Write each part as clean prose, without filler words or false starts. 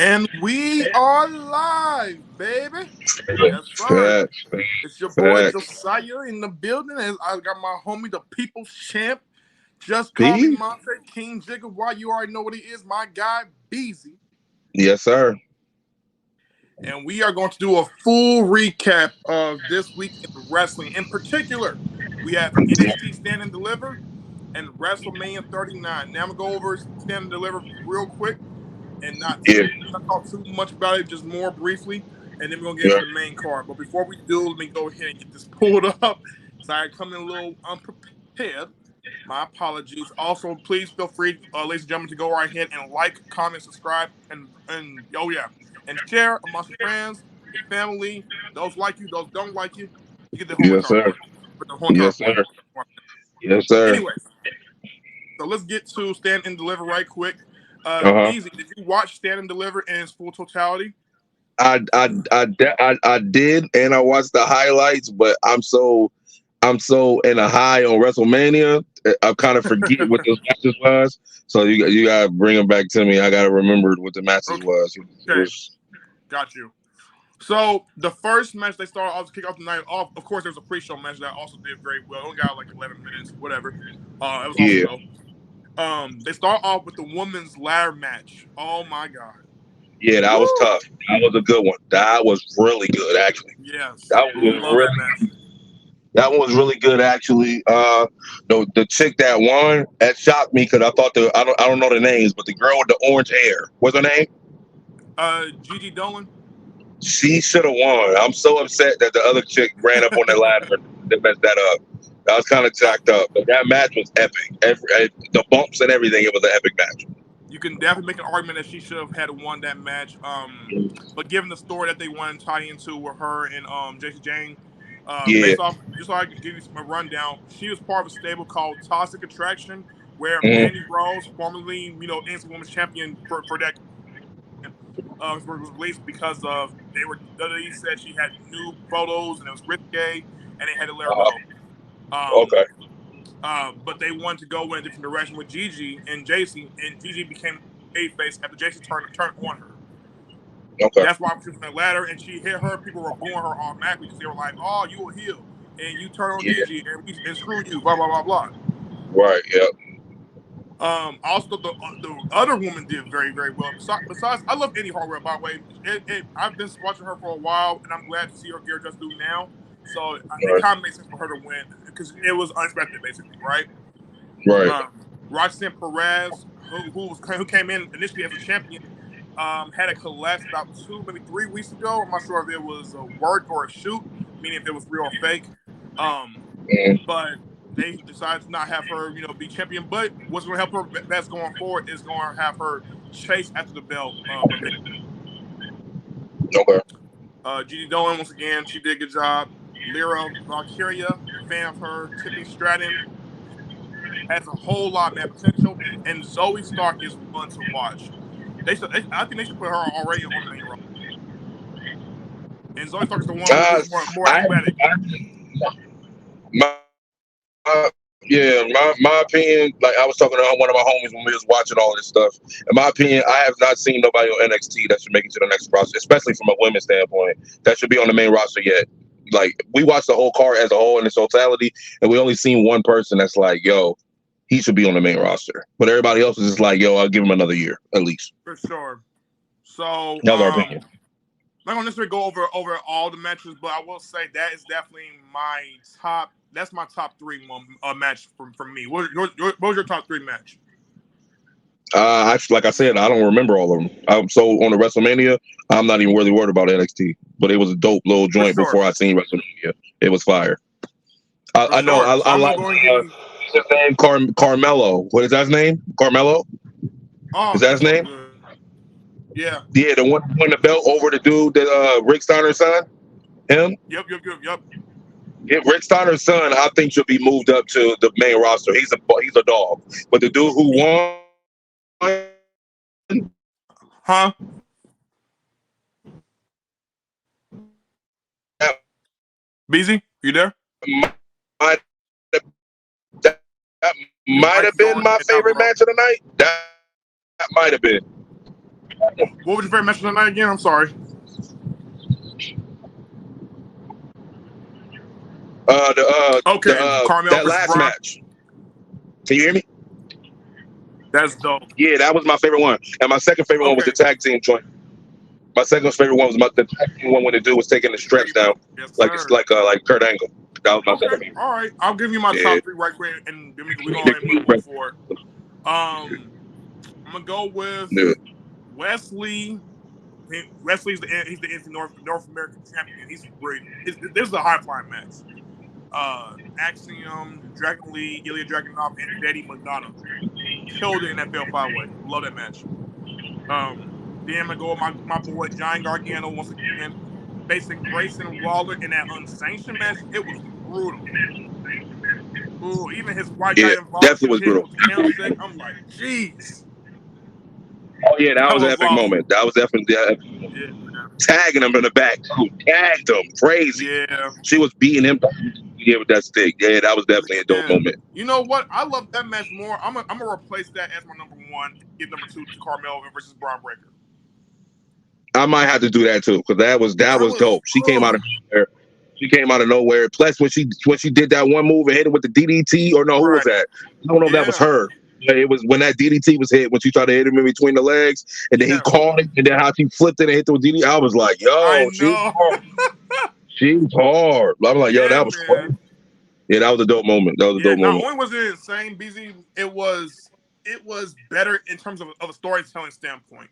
And we are live, baby. Yes, sir. Facts, It's your boy facts. Josiah in the building. And I got my homie, the People's Champ. Just call me B? Monte King Jigga. Why you already know what he is, my guy, Beezy. Yes, sir. And we are going to do a full recap of this week in wrestling. In particular, we have NXT Stand and Deliver and WrestleMania 39. Now I'm gonna go over Stand and Deliver real quick and not Yeah, talk too much about it, just more briefly, and then we're gonna get yeah, into the main card. But before we do, let me go ahead and get this pulled up. Sorry, I come in a little unprepared. My apologies. Also, please feel free, ladies and gentlemen, to go right ahead and like, comment, subscribe, and oh yeah, and share amongst your friends, your family, those like you, those don't like you. You get the whole yes, entire sir. point. But the whole entire Yes, point. sir. Yes, sir. Anyways, so let's get to Stand and Deliver right quick. Uh-huh. Beezy, did you watch Stand and Deliver in its full totality? I did, and I watched the highlights, but I'm so in a high on WrestleMania. I kind of forget what those matches was. So you gotta bring them back to me. I gotta remember what the matches was. It Okay, was got you. So the first match they started off to kick off the night off. Of course, there was a pre-show match that also did very well. It only got like 11 minutes, whatever. It was on the yeah, show. They start off with the women's ladder match. Oh my god. yeah. That was Woo! tough. That was a good one. That was really good, actually. Yes, That was love that really match. That one was really good, actually. The chick that won, that shocked me because I thought I don't know the names, but the girl with the orange hair, what's her name? Gigi Dolan. She should have won. I'm so upset that the other chick ran up on the ladder and messed that up. I was kind of jacked up, but that match was epic. The bumps and everything, it was an epic match. You can definitely make an argument that she should have had won that match. But given the story that they wanted to tie into with her and JC Jane, Yeah. based off, just so I can give you a rundown, she was part of a stable called Toxic Attraction, where Mhm. Mandy Rose, formerly NXT Women's Champion for that, was released because of WWE said she had nude photos and it was risque, and they had to let her go. Um, Okay. but they wanted to go in a different direction with Gigi and JC, and Gigi became a face after JC turned on her. Okay. That's why she was on that ladder, and she hit her. People were booing her automatically because they were like, "Oh, you a heel, and you turn on Yeah. Gigi, and screw you, blah blah blah blah." Right. Yeah. Also, the other woman did very very well. Besides, I love Eddie Hartwell. By the way, I've been watching her for a while, and I'm glad to see her get just do now. So it Right. kind of makes sense for her to win because it was unexpected, basically, right? Right. Roxanne Perez, who came in initially as a champion, had a collapse about 2, maybe 3 weeks ago. I'm not sure if it was a work or a shoot, meaning if it was real or fake. Mhm. But they decided to not have her, be champion. But what's going to help her best going forward is going to have her chase after the belt. Okay. Gigi Dolan, once again, she did a good job. Lyra Valkyria, fan of her. Tiffany Stratton has a whole lot of potential, and Zoe Stark is one to watch. I think they should put her already on the main roster. And Zoe Stark is the one Uh, who's more I, athletic. my my opinion, like I was talking to one of my homies when we was watching all this stuff. In my opinion, I have not seen nobody on NXT that should make it to the next roster, especially from a women's standpoint, that should be on the main roster yet. Like we watched the whole card as a whole in its totality, and we only seen one person that's like, yo, he should be on the main roster. But everybody else is just like, yo, I'll give him another year at least. For sure. So, That's our opinion. I'm not going to necessarily go over all the matches, but I will say that is definitely my top. That's my top three match from me. What was your top three match? Like I said, I don't remember all of them. So on the WrestleMania, I'm not even really worried about NXT. But it was a dope little For joint sure. before I seen WrestleMania. It was fire. I know. Sure. So I I'm like going to give you. his name, Carmelo. What is that his name? Carmelo. Oh, Is that that's his so name? good. Yeah. Yeah, the one who won the belt over the dude that Rick Steiner's son. Him. Yep. Yeah, Rick Steiner's son, I think should be moved up to the main roster. He's a dog. But the dude who won, Huh? Beezy, you there? might that Your might mic have is been going in my and out, favorite bro. match of the night. That might have been. What was your favorite match of the night again? I'm sorry. Carmel That versus last Braun. match. Can you hear me? That's dope. Yeah, that was my favorite one. And my second favorite one was Okay. the tag team joint. My second favorite one was the tag team one when the dude was taking the straps down, Yes, like it's sir. like Kurt Angle. That was my Okay. second favorite. All right. I'll give you my Yeah. top three right quick, and then we're going to move forward. I'm gonna go with Yeah. Wesley. Wesley's he's the North American champion. He's great. This is a high flying match. Axiom, Dragon Lee, Ilya Dragunov, and Eddie Madonna killed it in that fatal 5-way. Love that match. Then I'm gonna go with my boy John Gargano once again, facing Grayson Waller in that unsanctioned match. It was brutal. Ooh, even his wife Yeah, got involved. She definitely was was hitting him brutal. with the candlestick. I'm like, jeez, Oh yeah, that that was an was epic awesome. moment. That was definitely Yeah, tagging him in the back. Too. Tagged him, crazy. yeah. She was beating him with that stick. Yeah, that was definitely a dope Man, moment. you know what? I love that match more. I'm gonna replace that as my number one. Give number two to Carmel versus Braun Breaker. I might have to do that too because that was That was dope. She came out of nowhere. She came out of nowhere. Plus, when she did that one move and hit him with the DDT, or no, who was right. that? I don't know if that was Yeah, her. Yeah, it was when that DDT was hit when she tried to hit him in between the legs, and then he yeah. caught it, and then how she flipped it and hit the DDT. I was like, I yo, she's know. hard. She's hard. I'm like, yo, Yeah, that was crazy. man. Yeah, that was a dope moment. That was a Yeah. dope Not moment. only was it insane, BZ, it was better in terms of a storytelling standpoint.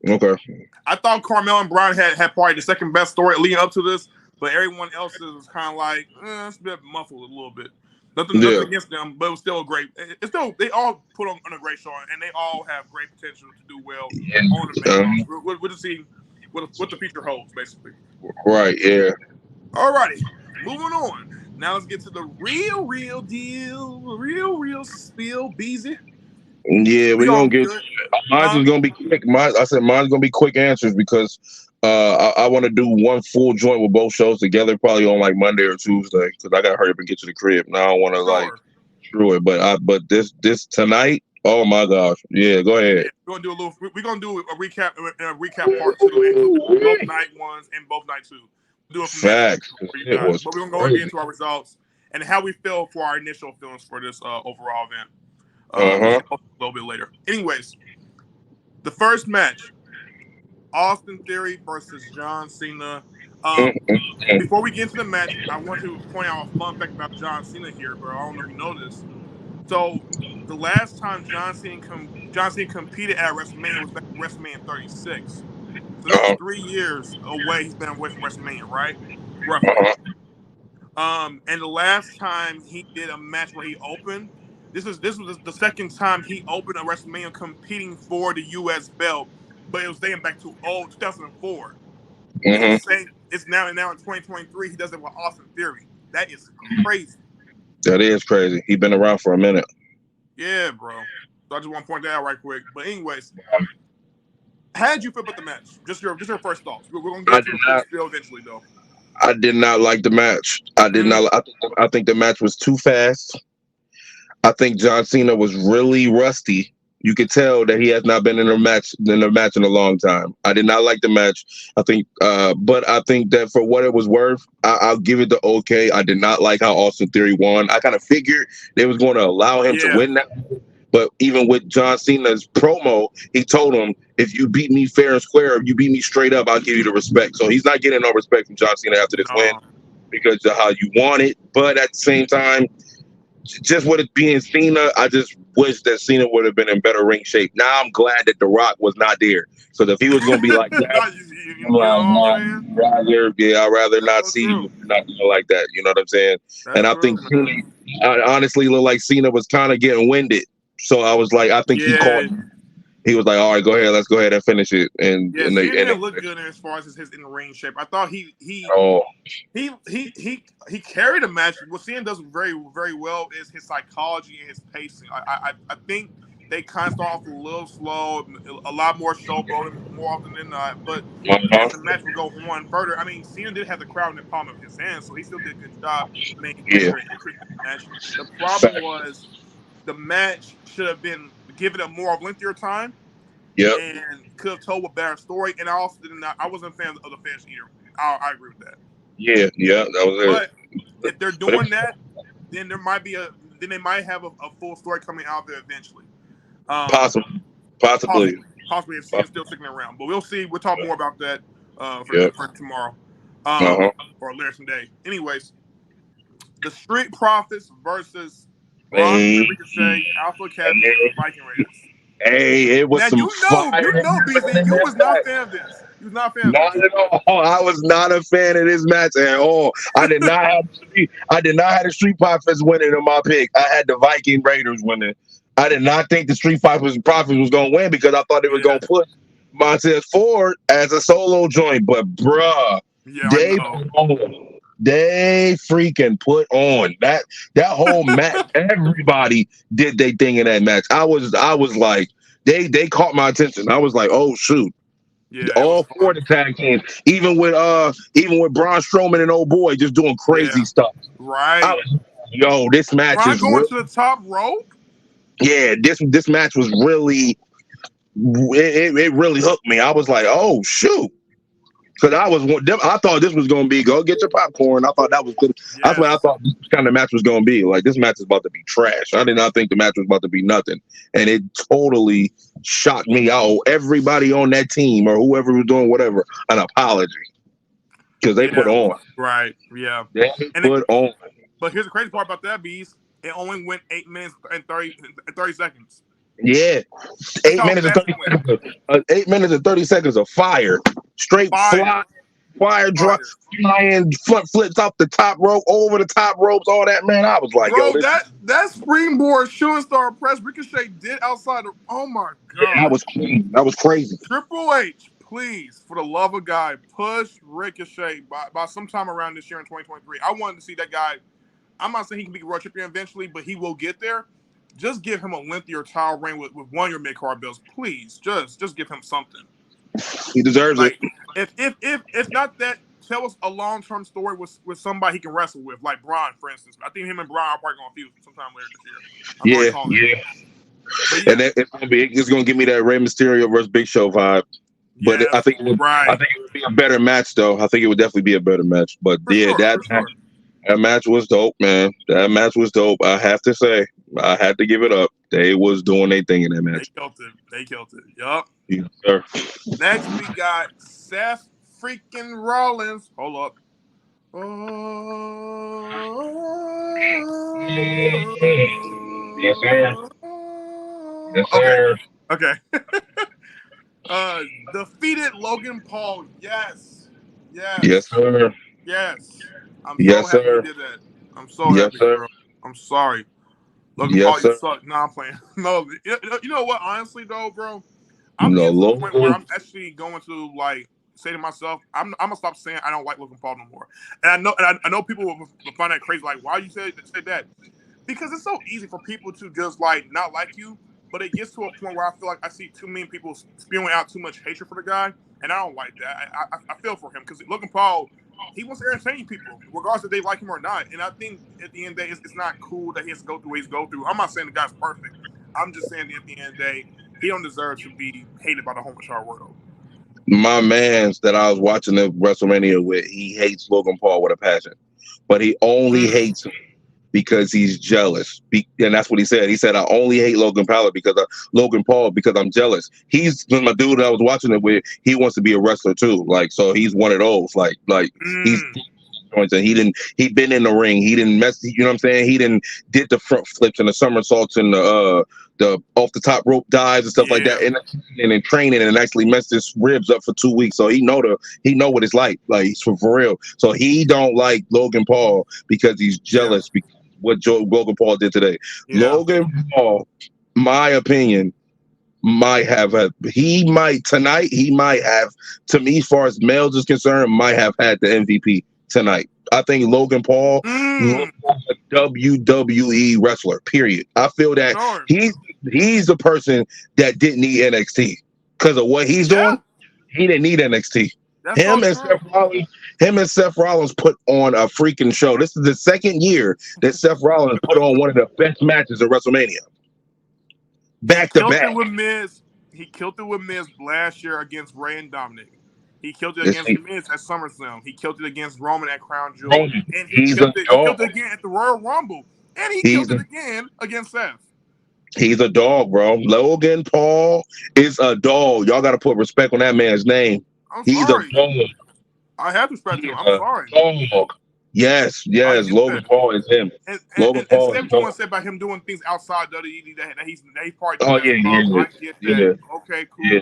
Okay. I thought Carmel and Braun had probably the second best story leading up to this, but everyone else's was kind of like it's a bit muffled a little bit. Nothing Yeah. against them, but it was still a great. It's still they all put on a great show, and they all have great potential to do well on the main roster. We'll just see what the future holds, basically. Right. Yeah. Alrighty, moving on. Now let's get to the real deal, real spill, Beezy. Yeah, We we're gonna gonna get do it, mine's huh? is gonna be quick. I said mine's gonna be quick answers because I want to do one full joint with both shows together, probably on like Monday or Tuesday, because I gotta hurry up and get to the crib. Now I don't want to like Sure. screw it, but this tonight, oh my gosh, yeah, go ahead. Yeah, we're gonna do a little. We're gonna do a recap part two, including both night ones and both night two. We'll do it from next week Facts. for you It guys. was But we're gonna go and get crazy. into our results and how we feel for our initial feelings for this overall event. Uh-huh. A little bit later. Anyways, the first match: Austin Theory versus John Cena. Um, before we get into the match, I want to point out a fun fact about John Cena here, bro. I don't know if you know this. So the last time John Cena competed at WrestleMania was back in WrestleMania 36. So this is Uh-huh. 3 years away. He's been away from WrestleMania, right? Roughly. Uh-huh. And the last time he did a match where he opened, this was the second time he opened a WrestleMania competing for the U.S. belt, but it was dating back to 2004. It's the Mm-hmm. same. It's now in 2023. He does it with Austin Theory. That is crazy. That is crazy. He's been around for a minute. Yeah, bro. So I just want to point that out right quick. But anyways, how did you feel about the match? Just your first thoughts. We're gonna get I into did the full not. spiel eventually, though. I did not like the match. I did Mm, not. I think the match was too fast. I think John Cena was really rusty. You could tell that he has not been in a long time. I did not like the match. But I think that for what it was worth, I'll give it the okay. I did not like how Austin Theory won. I kind of figured they was going to allow him to yeah. win that. But even with John Cena's promo, he told him, if you beat me fair and square, if you beat me straight up, I'll give you the respect. So he's not getting no respect from John Cena after this win No. because of how you want it. But at the same time, just with it being Cena, I just wish that Cena would have been in better ring shape. Now I'm glad that The Rock was not there. So if he was going to be like that, I'm You know like, what I'm saying? I'd rather That's not so see true. you not doing like that. You know what I'm saying? That's And I true, think Cena, man. honestly, looked like Cena was kind of getting winded. So I was like, I think he Yeah. caught. He was like, all right, go ahead, let's go ahead and finish it. And Yeah, and they Cena and didn't look they, good as far as his in ring shape. I thought oh he carried a match. What Cena does very well is his psychology and his pacing. I think they kind of start off a little slow, a lot more showboating more often than not. But as the match would go on further, I mean, Cena did have the crowd in the palm of his hand, so he still did a good job maintaining yeah, their interest in the match. The problem was the match should have been given a more lengthier time. Yep. and could have told a better story. And I also did not. I wasn't a fan of the finish either. I agree with that. Yeah. Yeah. That was But if they're it. doing that, then there might be a then they might have a full story coming out there eventually. Possibly. Possibly. Possibly if Cena's still sticking around, but we'll see. We'll talk more about that Yep. for tomorrow, Uh-huh. or later today. Anyways, the Street Profits versus Bronson Hey, Ricochet, Alpha Academy, and the hey, Viking Raiders. hey, it was Now some fire. BZ, you was not a fan of this. You was not a fan of Not this. at all. I was not a fan of this match at all. I did not have the Street Profits winning in my pick. I had the Viking Raiders winning. I did not think the Street Profits was going to win because I thought they were Yeah, going to put Montez Ford as a solo joint. But bruh, yeah, I they know. put on. They freaking put on that whole match. Everybody did their thing in that match. I was like, they caught my attention. I was like, oh shoot. Yeah, it was All four fun. of the tag teams, even with Braun Strowman and Old Boy just doing Yeah, crazy stuff. I right. was, yo, this match Brian is going real. to the top rope. Yeah, this match was really it really hooked me. I was like, oh shoot. Because I thought this was going to be go get your popcorn. I thought that was good. That's what I Yes. thought this kind of match was going to be. Like, this match is about to be trash. I did not think the match was about to be nothing. And it totally shocked me. I owe everybody on that team or whoever was doing whatever an apology. Because they put Yeah. on. Right. Yeah. They And put on. but here's the crazy part about that, beast. It only went 8 minutes and 30 seconds. Yeah. That's 8 how minutes and fast 30 it went. seconds. 8 minutes and 30 seconds of fire. Straight Fire. fire drop, Fire. flying front flips off the top rope, over the top ropes, all that, man. I was like, yo, Bro, this. that springboard shooting star press Ricochet did outside of, oh my Yeah, that God. was crazy. That was crazy. Triple H, please, for the love of God, push Ricochet by sometime around this year in 2023. I wanted to see that guy. I'm not saying he can be world champion eventually, but he will get there. Just give him a lengthier title reign with one of your mid card belts, please. Just give him something. He deserves it. Like if not that, tell us a long term story with somebody he can wrestle with, like Braun, for instance. I think him and Braun are probably going to feud sometime later this year. I'm already Yeah, calling yeah. it. But yeah, And it's gonna give me that Rey Mysterio versus Big Show vibe. But yes, I think it right, would be a better match though. I think it would definitely be a better match. But for yeah, sure, for sure. that match was dope, man. That match was dope. I have to say, I had to give it up. They was doing their thing in that They match. killed it. They killed it. Yup. Yes, sir. Next we got Seth freaking Rollins. Hold up. Yes, sir. Yes, Okay. sir. Okay. Defeated Logan Paul. Yes. Yes, Yes. sir. Yes. I'm so Yes, happy he sir. did that. I'm so Yes, happy, sir. bro. I'm sorry. Logan Paul, Yes, you sir. suck. Nah, I'm playing. No, you know what? Honestly, though, bro, I'm No, getting to the point where Logan. I'm actually going to like say to myself, I'm gonna stop saying I don't like Logan Paul no more. And I know people will find that crazy. Like, why you say that? Because it's so easy for people to just like not like you, but it gets to a point where I feel like I see too many people spewing out too much hatred for the guy, and I don't like that. I feel for him because Logan Paul, he wants to entertain people, regardless if they like him or not. And I think at the end of the day, it's not cool that he has to go through what he's go through. I'm not saying the guy's perfect. I'm just saying that at the end of the day, he don't deserve to be hated by the whole entire world. My man's that I was watching the WrestleMania with, he hates Logan Paul with a passion, but he only hates him because he's jealous. And that's what he said. He said, "I only hate Logan Paul because I'm jealous." He's my dude that I was watching it with. He wants to be a wrestler too. Like, so he's one of those. Like he's. And he'd been in the ring. He didn't mess. You know what I'm saying? He didn't did the front flips and the somersaults and the off the top rope dives and stuff like that. Yeah. And in training and actually messed his ribs up for 2 weeks. So he know what it's like. Like he's for real. So he don't like Logan Paul because he's jealous because what Logan Paul did today. Yeah. Logan Paul, my opinion, might have he might have, to me, as far as males is concerned, might have had the MVP tonight. I think Logan Paul looks like a WWE wrestler, period. I feel that Sure. he's the person that didn't need NXT because of what he's doing. He didn't need NXT. That's so true. Him and Seth Rollins put on a freaking show. This is the second year that Seth Rollins put on one of the best matches at WrestleMania. Back to back. With Miz He killed it with Miz last year against Ray and Dominic. He killed it This against thing, Miz at SummerSlam. He killed it against Roman at Crown Jewel, Roman, and he he's killed a it. He dog. killed it again at the Royal Rumble, and he He's killed a it again against Seth. he's a dog, bro. Logan Paul is a dog. Y'all got to put respect on that man's name. I'm He's a sorry. dog. I have to respect He him. is I'm a sorry. dog. Yes, I yes. get Logan that. Paul is him. Logan And Paul say is a what you dog. want to say about him doing things outside WWE that he's probably doing Oh as yeah, well. yeah, I get that. yeah, Okay, yeah. cool.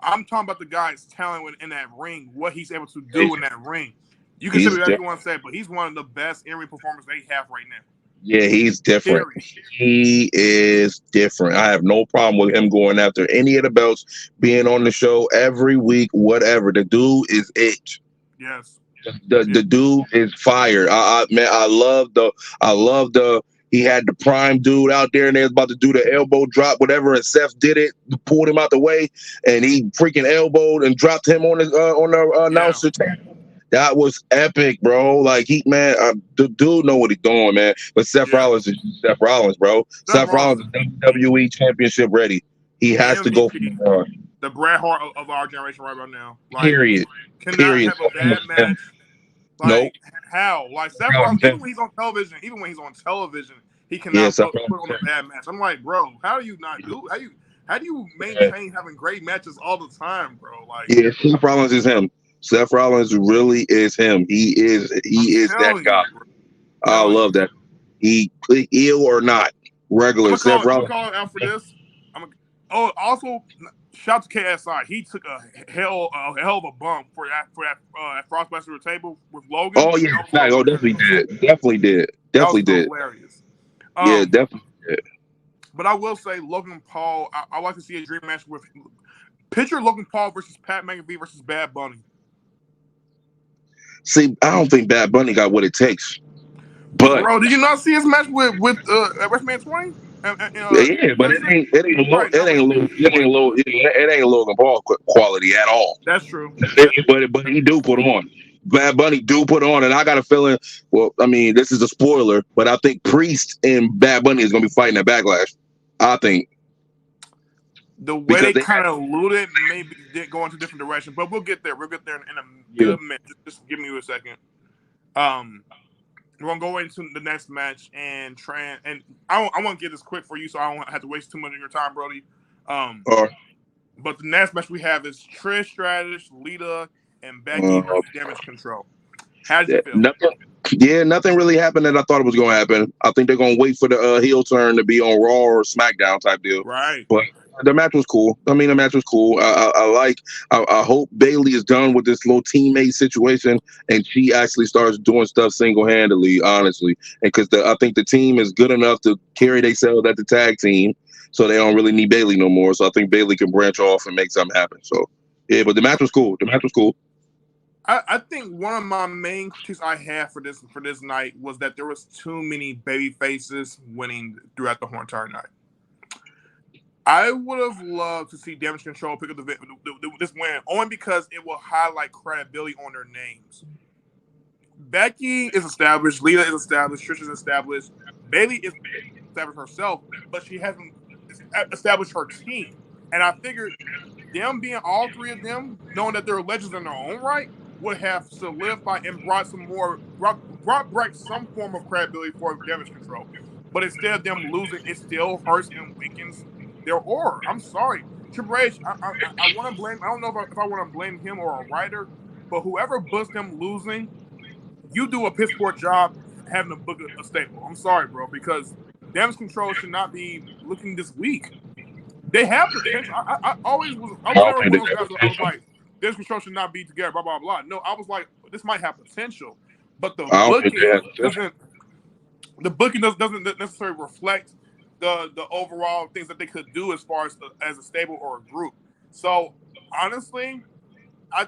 I'm talking about the guy's talent in that ring, what he's able to do He's, in that ring. You can say he's whatever you different. want to say, but he's one of the best in-ring performers they have right now. Yeah, he's different. Period. He is different. I have no problem with him going after any of the belts, being on the show every week, whatever. The dude is it. Yes. The dude is fire. Man, I love the he had the prime dude out there and they was about to do the elbow drop, whatever, and Seth did it, pulled him out the way, and he freaking elbowed and dropped him on the Yeah. announcer table. That was epic, bro. Like the dude know what he's doing, man. But Seth Yeah. Rollins is Seth Rollins, bro. Seth Seth Rollins Rollins is is WWE Championship ready. He the has to go for MVP, the the Bret Hart of our generation right about now. Like, period. cannot Period. have a bad match. Nope. Like, how? Like, Seth Rollins Rollins, is him. even when he's on television, he Yeah, cannot Seth put Rollins on is a bad match. I'm like, bro, how do you not do? How do you him. maintain having great matches all the time, bro? Like, Yeah, Seth Rollins is him. Seth Rollins really is him. I'm He is that telling you, guy. bro. I Telling you. love that. He ill or not, regular Seth I'm gonna Rollins. call it out for this. Also shout out to KSI. He took a hell of a bump for that Frostbuster table with Logan. Oh yeah, That was fact. Oh, hilarious. definitely did. Definitely did. That was Definitely did. hilarious. Yeah, Um, definitely did. but I will say Logan Paul. I like to see a dream match with picture Logan Paul versus Pat McAfee versus Bad Bunny. See, I don't think Bad Bunny got what it takes, but Bro, did you not see his match with at WrestleMania 20? yeah, but Memphis? it ain't a low, Right, no, but it ain't a Logan Paul quality at all. that's true. That's true. But he do put on. Bad Bunny do put on, and I got a feeling. Well, I mean, this is a spoiler, but I think Priest and Bad Bunny is gonna be fighting at Backlash. I think The way because they they kind of alluded, maybe did go into a different direction, but we'll get there. We'll get there in a yeah. good minute. Just give me a second. Um, we're gonna go into the next match and try and I want to get this quick for you, so I don't have to waste too much of your time, Brody. Um, Or but the next match we have is Trish Stratus, Lita, and Becky versus Damage Control. How did you feel? nothing really happened that I thought it was gonna happen. I think they're gonna wait for the heel turn to be on Raw or SmackDown type deal. Right. But the match was cool. I mean, the match was cool. I hope Bayley is done with this little teammate situation and she actually starts doing stuff single handedly, honestly. And because I think the team is good enough to carry themselves at the tag team, so they don't really need Bayley no more. So I think Bayley can branch off and make something happen. So yeah, but the match was cool. The match was cool. I think one of my main critiques I had for this night was that there was too many baby faces winning throughout the whole entire night. I would have loved to see Damage Control pick up this win, only because it will highlight credibility on their names. Becky is established, Lita is established, Trish is established, Bayley is established herself, but she hasn't established her team. And I figured them being all three of them, knowing that they're legends in their own right, would have solidified and brought back some form of credibility for Damage Control. But instead of them losing, it still hurts and weakens their aura. I'm sorry, Triple H. I want to blame. I don't know if I want to blame him or a writer, but whoever books them losing, you do a piss poor job having to book a stable. I'm sorry, bro, because Damage Control should not be looking this weak. They have potential. I I was don't never think one they of those got guys that I was potential. like, this control should not be together, blah, blah, blah. No, I was like, this might have potential. But I don't think they have potential. doesn't necessarily reflect the overall things that they could do as far as a stable or a group. So honestly, I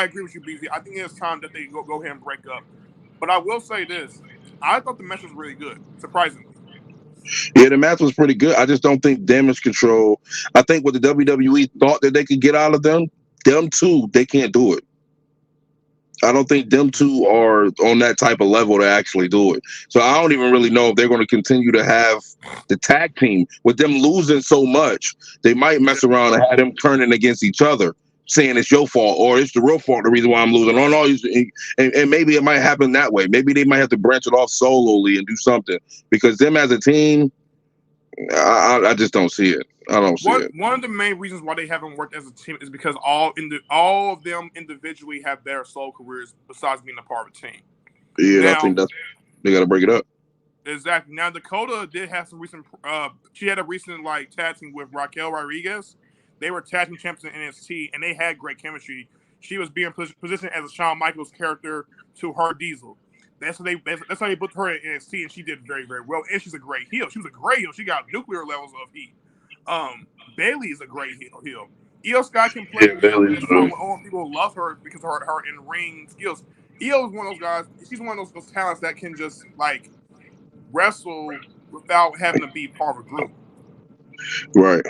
agree with you, BZ. I think it's time that they go ahead and break up. But I will say this. I thought the match was really good, surprisingly. Yeah, the match was pretty good. I just don't think Damage Control. I think what the WWE thought that they could get out of them two, they can't do it. I don't think them two are on that type of level to actually do it. So I don't even really know if they're going to continue to have the tag team with them losing so much. They might Yeah. mess around and have them turning against each other, saying it's your fault or it's the real fault. The reason why I'm losing. Oh no, and maybe it might happen that way. Maybe they might have to branch it off solely and do something because them as a team, I just don't see it. I don't see it. One of the main reasons why they haven't worked as a team is because all of them individually have their solo careers besides being a part of a team. Yeah, and I Now, think that's they got to break it up. exactly. Now Dakota did have some recent. She had a recent like tag team with Raquel Rodriguez. They were tag team champions in NXT, and they had great chemistry. She was being positioned as a Shawn Michaels character to her Diesel. That's how they booked her in NXT, and she did very very well. And she's a great heel. She was a great heel. She got nuclear levels of heat. Bailey is a great heel. Io Sky can play Yeah, heel, Bailey. and so all people love her because of her in ring skills. Io is one of those guys. She's one of those talents that can just like wrestle without having to be part of a group. Right.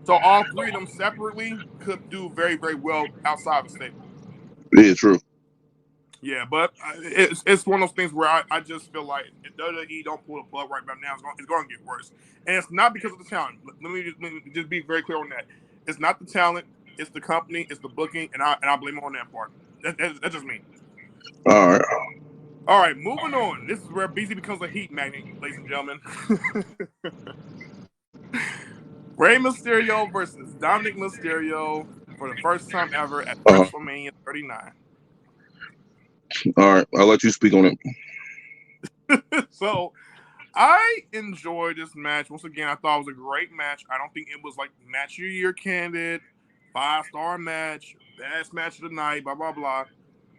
So all three of them separately could do very, very well outside of the stable. Yeah, true. Yeah, but it's one of those things where I just feel like if WWE don't pull the plug right now, it's going to get worse. And it's not because of the talent. Let me just be very clear on that. It's not the talent. It's the company. It's the booking, and I blame it on that part. That's just me. All right. All right, moving on. This is where BZ becomes a heat magnet, ladies and gentlemen. Rey Mysterio versus Dominic Mysterio for the first time ever at Uh, WrestleMania 39. all right. I'll let you speak on it. So I enjoyed this match. Once again, I thought it was a great match. I don't think it was like match of the year candidate, 5-star match, best match of the night, blah, blah, blah.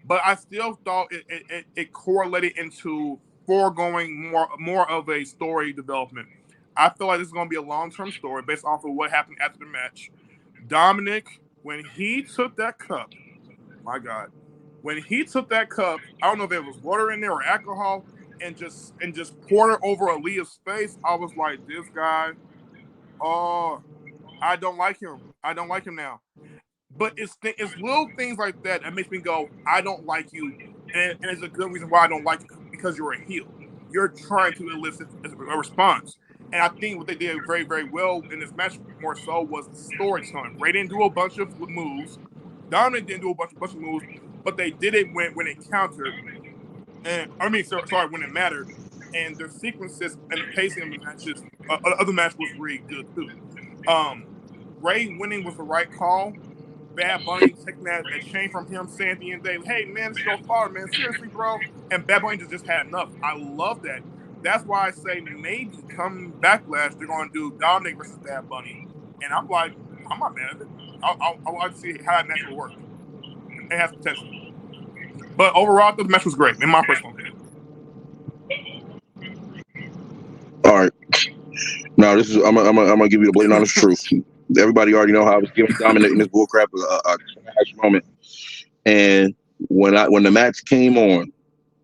But I still thought it correlated into foregoing more of a story development. I feel like this is going to be a long-term story based off of what happened after the match. Dominic, when he took that cup, my God, when he took that cup, I don't know if there was water in there or alcohol, and just poured it over Aaliyah's face. I was like, this guy, oh, I don't like him. I don't like him now. But it's little things like that that makes me go, I don't like you, and it's a good reason why I don't like you because you're a heel. You're trying to elicit a response, and I think what they did very very well in this match more so was the storytelling. Ray didn't do a bunch of moves, Dominic didn't do a bunch of moves, but they did it when it countered, and I mean sorry when it mattered, and the sequences and the pacing of the matches of the match was really good too. Ray winning was the right call. Bad Bunny taking that chain from him, saying at the end of the day, hey, man, it's your father, man. Seriously, bro. And Bad Bunny just had enough. I love that. That's why I say maybe come Backlash, they're going to do Dominic versus Bad Bunny. And I'm like, I'm not mad at it. I want to see how that match will work. It has potential. But overall, the match was great, in my personal opinion. All right. Now this is I'm gonna give you the blatant honest truth. Everybody already know how I was giving Dominic in this bullcrap a trash moment. And when the match came on,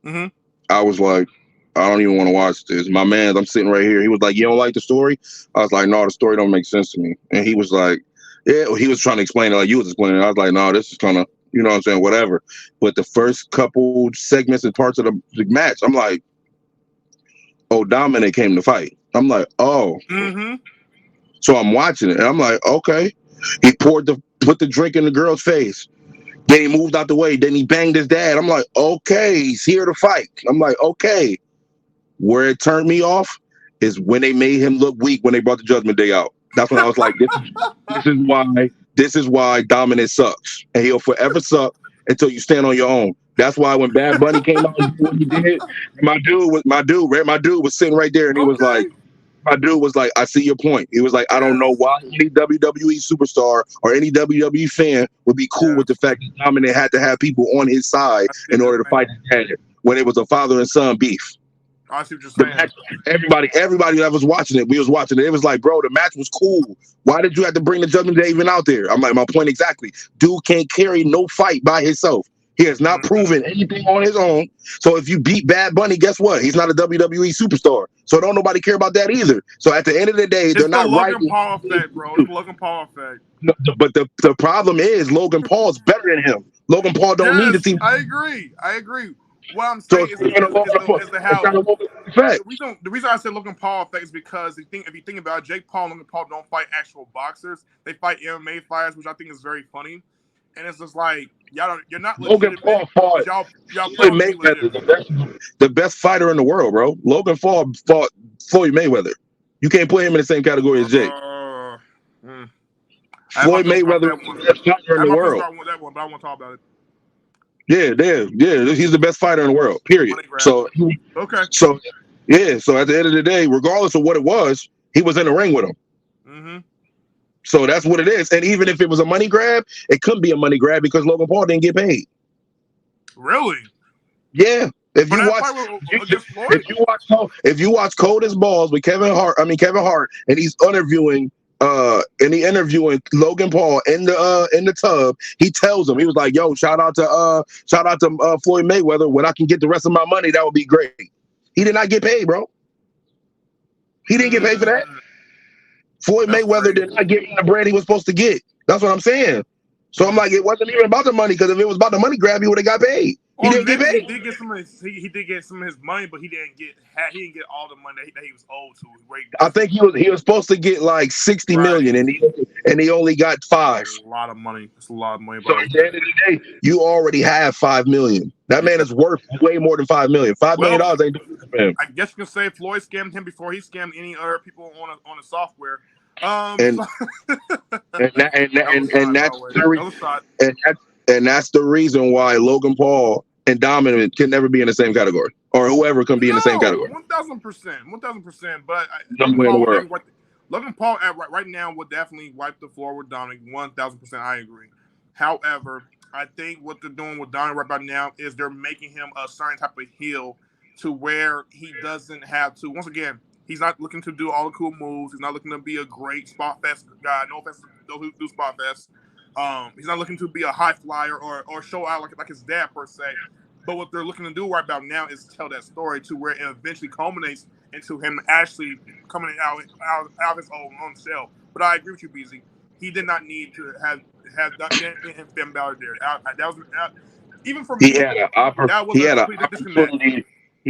Mm-hmm. I was like, I don't even want to watch this. My man, I'm sitting right here. He was like, you don't like the story? I was like, no, the story don't make sense to me. And he was like, yeah, he was trying to explain it like you was explaining it. I was like, no, this is kind of, you know what I'm saying, whatever. But the first couple segments and parts of the match, I'm like, oh, Dominic came to fight. I'm like, oh. Mm-hmm. So I'm watching it, and I'm like, okay. He put the drink in the girl's face. Then he moved out the way. Then he banged his dad. I'm like, okay, he's here to fight. I'm like, okay. Where it turned me off is when they made him look weak when they brought the Judgment Day out. That's when I was like, this is why Dominant sucks, and he'll forever suck until you stand on your own. That's why when Bad Bunny came out and did what he did, my dude was sitting right there, and he was like, Okay. my dude was like, I see your point. He was like, I don't know Yes. why any WWE superstar or any WWE fan would be cool with the Yes. fact that Dominic had to have people on his side I see in what order you're to fight saying. his dad when it was a father and son beef. I see what you're The saying. match, everybody that was watching it, we was watching it. It was like, bro, the match was cool. Why did you have to bring the Judgment Day even out there? I'm like, my point exactly. Dude can't carry no fight by himself. He has not proven anything on his own. So if you beat Bad Bunny, guess what? He's not a WWE superstar. So don't nobody care about that either. So at the end of the day, they're It's the not right. Logan Paul effect, bro. It's the Logan Paul effect. But the problem is Logan Paul's better than him. Logan Paul don't need the Yes, team. I agree. What I'm So saying is how effect. the reason I said Logan Paul effect is because if you think about it, Jake Paul and Logan Paul don't fight actual boxers. They fight MMA fighters, which I think is very funny. And it's just like you're not Logan legitimate, Paul fought y'all Floyd probably Mayweather, the best fighter in the world, bro. Logan Paul fought Floyd Mayweather. You can't put him in the same category as Jake. Floyd Mayweather is the best fighter in the world. That one, but I won't talk about it. Yeah. He's the best fighter in the world. Period. So okay. So at the end of the day, regardless of what it was, he was in the ring with him. Mm-hmm. So that's what it is. And even if it was a money grab, it couldn't be a money grab because Logan Paul didn't get paid. Really? Yeah. If you watch Cold as Balls with Kevin Hart, and he's interviewing Logan Paul in the tub, he tells him, he was like, "Yo, shout out to Floyd Mayweather. When I can get the rest of my money, that would be great." He did not get paid, bro. He didn't get paid for that. Floyd Mayweather did not get him the bread he was supposed to get. That's what I'm saying. So I'm like, it wasn't even about the money, because if it was about the money grab, he would have got paid. He didn't get paid. He did get some of his money, but he didn't get all the money that he was owed to. I think he was supposed to get like 60 million, and he only got 5. That's a lot of money. It's a lot of money. So at the end of the day, you already have 5 million. That man is worth way more than 5 million. $5 million ain't doing it for him. I guess you can say Floyd scammed him before he scammed any other people on a software. And that's the reason why Logan Paul and Dominant can never be in the same category, or whoever can be in the same category. 1,000%. But Logan Paul right now would definitely wipe the floor with Dominic. 1,000%, I agree. However, I think what they're doing with Dominic right about now is they're making him a certain type of heel to where he doesn't have to. Once again, he's not looking to do all the cool moves. He's not looking to be a great spot fest guy. No offense to those who do spot fest. He's not looking to be a high flyer or show out like his dad per se. But what they're looking to do right about now is tell that story to where it eventually culminates into him actually coming out of his own shell. But I agree with you, BZ. He did not need to have Finn Balor there. That was even for me. He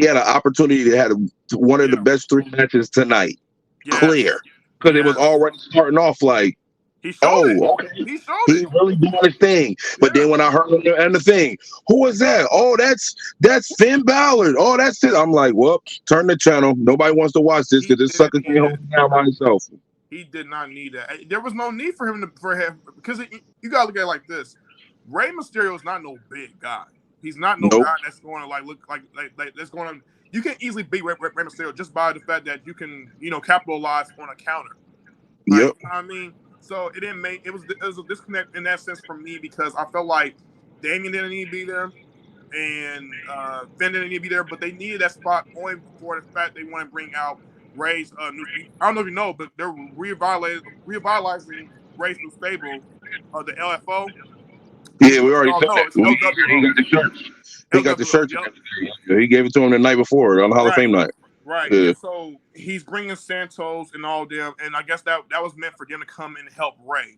had an opportunity to have one of the best 3 matches tonight. Yes. Clear, because it was already starting off like. He showed it. Okay. He really doing his thing. But then when I heard him and the thing, who was that? Oh, that's Finn Balor. Oh, that's it. I'm like, well, turn the channel. Nobody wants to watch this because this sucker can't hold it down by himself. He did not need that. There was no need for him because you gotta look at it like this. Rey Mysterio is not no big guy. He's not no guy that's going to look like that's going to. You can easily beat Rey Mysterio just by the fact that you can capitalize on a counter. Yep. You know what I mean. So it didn't make it was a disconnect in that sense for me, because I felt like Damian didn't need to be there and Finn didn't need to be there, but they needed that spot only for the fact they want to bring out Ray's new. I don't know if you know, but they're revitalizing Ray's new stable, the LFO. Yeah, we already said that. He got the shirt. He gave it to him the night before on the Hall of Fame night. Right. Yeah. So he's bringing Santos and all them, and I guess that was meant for them to come and help Ray.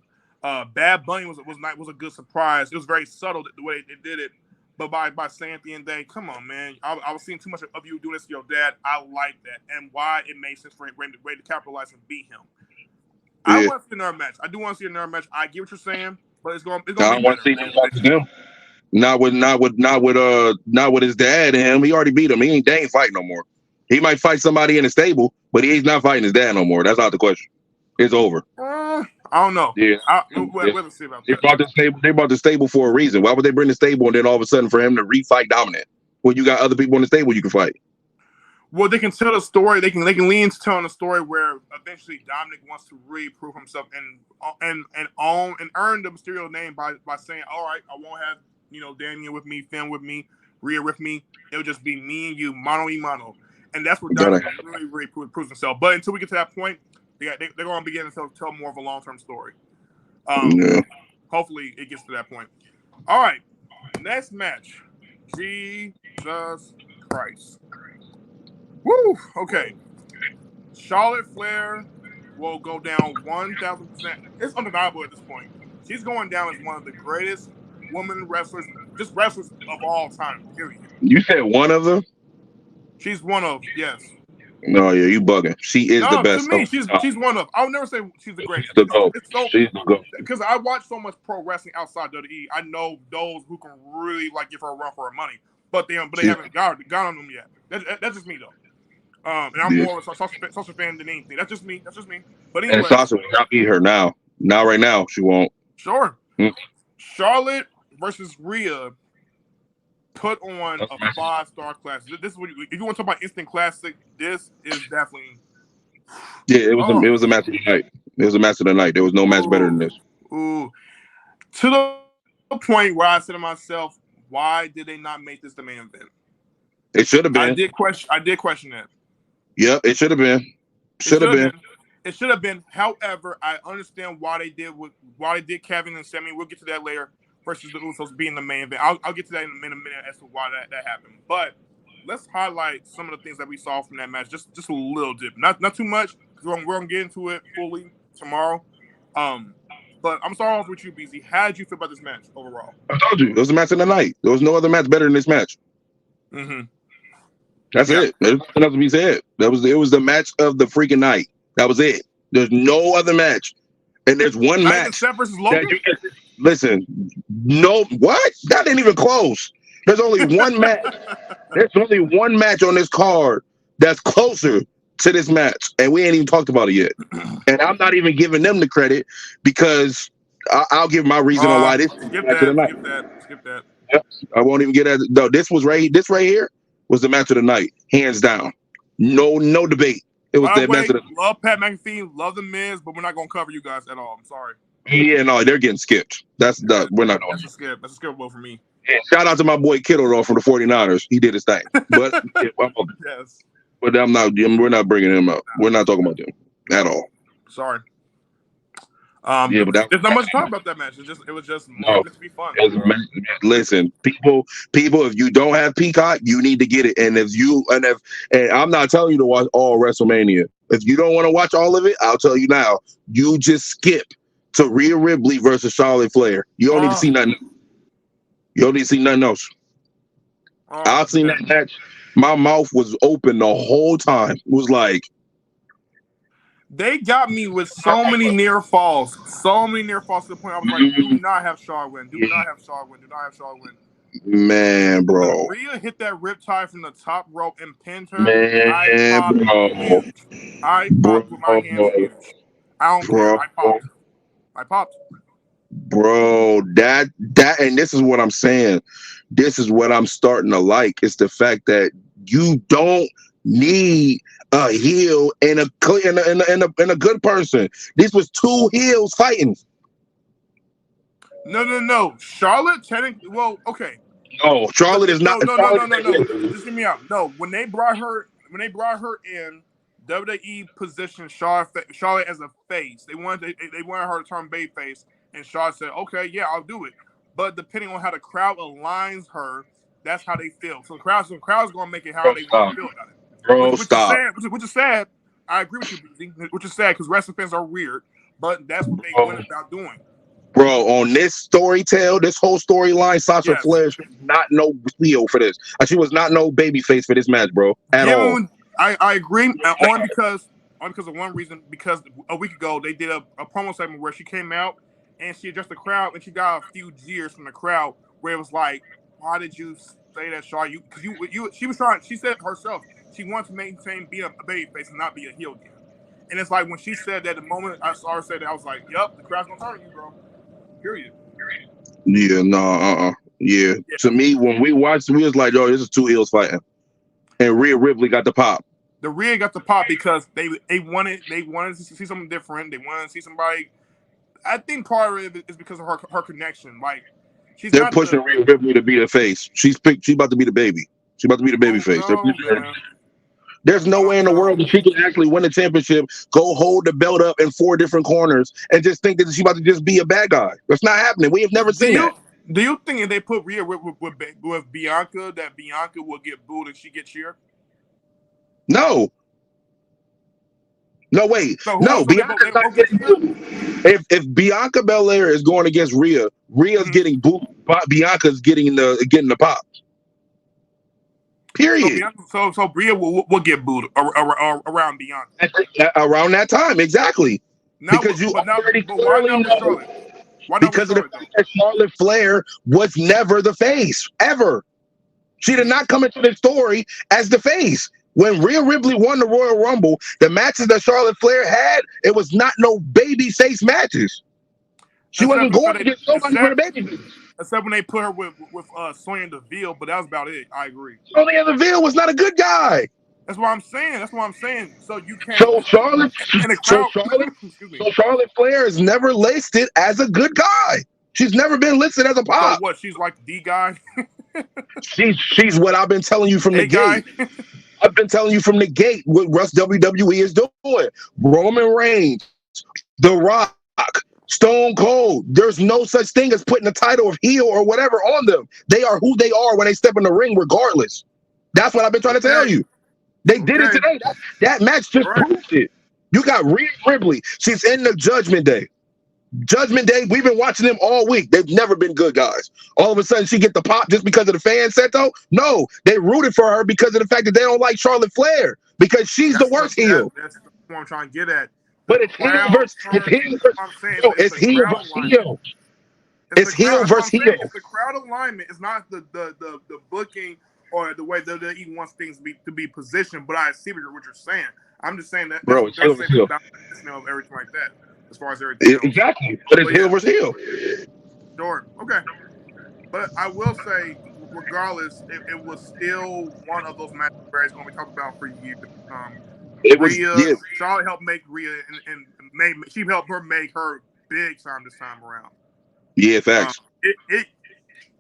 Bad Bunny was a good surprise. It was very subtle the way they did it, but by saying at the end of the day, come on, man, I was seeing too much of you doing this to your dad. I like that, and why it made sense for Ray to capitalize and beat him. Yeah. I want to see another match. I do want to see another match. I get what you're saying, but it's going to be. I don't want to see him. Not with his dad and him. He already beat him. They ain't fighting no more. He might fight somebody in the stable, but he's not fighting his dad no more. That's not the question. It's over. I don't know. Yeah. We'll see about that. They brought the stable for a reason. Why would they bring the stable and then all of a sudden for him to refight Dominant when you got other people in the stable you can fight? Well, they can tell the story. They can lean into telling a story where eventually Dominic wants to really prove himself and own and earn the Mysterio name by saying, all right, I won't have Damian with me, Finn with me, Rhea with me. It'll just be me and you, mano y mano. And that's what Dominic really proves himself. But until we get to that point, they're going to begin to tell more of a long-term story. Hopefully it gets to that point. All right. Next match. Jesus Christ. Woo! Okay. Charlotte Flair will go down 1,000%. It's undeniable at this point. She's going down as one of the greatest women wrestlers, just wrestlers of all time, period. You said one of them? She's one of, yes. No, yeah, you bugging. She is the No, to best of me, she's one of. I would never say she's the She's greatest. the GOAT. It's so She's the GOAT. because I watch so much pro wrestling outside WWE. I know those who can really like give her a run for her money, but they haven't got on them yet. That's just me though. And I'm more of a Sasha fan than anything. That's just me. But anyway, And Sasha will not beat her now. Not right now. She won't. Sure. Charlotte versus Rhea put on a 5-star classic. This is what if you want to talk about instant classic. This is definitely. Yeah, it was a match of the night. It was a match of the night. There was no match better than this. To the point where I said to myself, why did they not make this the main event? It should have been. I did question that. Yep, it should have been. It should have been. However, I understand why they did Kevin and Sammy. We'll get to that later. Versus the Usos being the main event. I'll get to that in a minute as to why that happened. But let's highlight some of the things that we saw from that match. Just a little dip. Not too much, because we're gonna get into it fully tomorrow. But I'm starting off with you, BZ. How did you feel about this match overall? I told you, it was a match of the night. There was no other match better than this match. Mm-hmm. That's it. There's nothing else to be said. It was the match of the freaking night. That was it. There's no other match. And there's one match. Seth versus Logan? Listen, no, what? That didn't even close. There's only one match. There's only one match on this card that's closer to this match, and we ain't even talked about it yet. And I'm not even giving them the credit because I'll give my reason on why this. Skip that. Yep. I won't even get at it. No, this right here was the match of the night, hands down. No debate. It was the match of the night. Love Pat McAfee, love the Miz, but we're not gonna cover you guys at all. I'm sorry. Yeah, no, they're getting skipped. We're not doing. That's a skip. That's a skippable for me. Yeah, shout out to my boy Kittle though from the 49ers. He did his thing. But yes. But we're not bringing him up. We're not talking about them at all. Sorry. But there's not much to talk about that match. It was just more to be fun. Listen, people, if you don't have Peacock, you need to get it. And if I'm not telling you to watch all WrestleMania. If you don't want to watch all of it, I'll tell you now. You just skip to Rhea Ripley versus Charlotte Flair. You don't need to see nothing. You don't need to see nothing else. I've seen that match. My mouth was open the whole time. It was like they got me with so many near falls. So many near falls to the point I was like, do not have Charlotte win. Do not have Charlotte win. Man, bro. Rhea hit that riptide from the top rope and pinned her. I popped with my hands huge. I don't care. I popped. Bro, that and this is what I'm saying. This is what I'm starting to like. It's the fact that you don't need a heel and a good person. This was two heels fighting. No. Charlotte technically, well, okay. No, Charlotte is not. No. Just hear me out. No, when they brought her in, WWE positioned Charlotte as a face. They wanted her to turn babyface, and Charlotte said, "Okay, yeah, I'll do it." But depending on how the crowd aligns her, that's how they feel. So the crowd's going to make it how they want to feel about it. Bro, stop. Which is sad. I agree with you, BZ, which is sad because wrestling fans are weird, but that's what they went about doing. Bro, on this this whole storyline, Sasha Flair was not no heel for this. She was not no babyface for this match, bro, at all. I agree. Only because of one reason. Because a week ago they did a promo segment where she came out and she addressed the crowd and she got a few jeers from the crowd where it was like, "Why did you say that, Shaw? She was trying. She said herself she wants to maintain being a babyface and not be a heel again." And it's like when she said that, the moment I saw her say that, I was like, "Yep, the crowd's gonna turn on you, bro." Period. Yeah, no, yeah. To me, when we watched, we was like, "Yo, this is two heels fighting," and Rhea Ripley got the pop. The Rhea got the pop because they wanted to see something different. They wanted to see somebody. I think part of it is because of her connection. Like they're pushing Rhea Ripley to be the face. She's about to be the baby. She's about to be the baby face. There's no way in the world that she can actually win the championship, go hold the belt up in 4 different corners, and just think that she's about to just be a bad guy. That's not happening. We have never seen that. Do you think if they put Rhea with Bianca, that Bianca will get booed and she get cheered? No. No, wait. So who No, else? So they Bianca's not both get getting cheered? booed. If Bianca Belair is going against Rhea, Rhea's getting booed. Bianca's getting the pop. So Period. Bianca, so Rhea will get booed around Bianca. Around that time, exactly. Now, Because you but already why clearly not with know. Charlotte? Why not with Because of the Charlotte fact that Charlotte Flair was never the face, ever. She did not come into the story as the face. When Rhea Ripley won the Royal Rumble, the matches that Charlotte Flair had, it was not no baby face matches. She wasn't going against nobody for the baby face. Except when they put her with Sonya Deville, but that was about it. I agree. Sonya Deville was not a good guy. That's what I'm saying. So you can't. So Charlotte Flair is never listed as a good guy. She's never been listed as a pop. So what? She's like the D guy. she's what I've been telling you from the gate. I've been telling you from the gate what WWE is doing. Roman Reigns, The Rock, Stone Cold. There's no such thing as putting a title of heel or whatever on them. They are who they are when they step in the ring, regardless. That's what I've been trying to tell you. They did it today. That match just proved it. You got Rhea Ripley. She's in the Judgment Day. Judgment Day, we've been watching them all week. They've never been good guys. All of a sudden, she get the pop just because of the fan set, though? No, they rooted for her because of the fact that they don't like Charlotte Flair because she's the worst heel. That's what I'm trying to get at. But it's heel versus heel. It's heel versus heel. It's heel versus heel. It's the crowd alignment. It's not the booking or the way WWE wants things to be positioned. But I see what you're saying. I'm just saying that. Bro, it's heel versus heel. Everything like that. As far as everything exactly, but it's heel versus heel. Sure, okay. But I will say, regardless, it was still one of those matches where it's going to be talked about for years. Rhea, Charlotte helped make Rhea, and she helped her make her big time this time around. Yeah, facts. It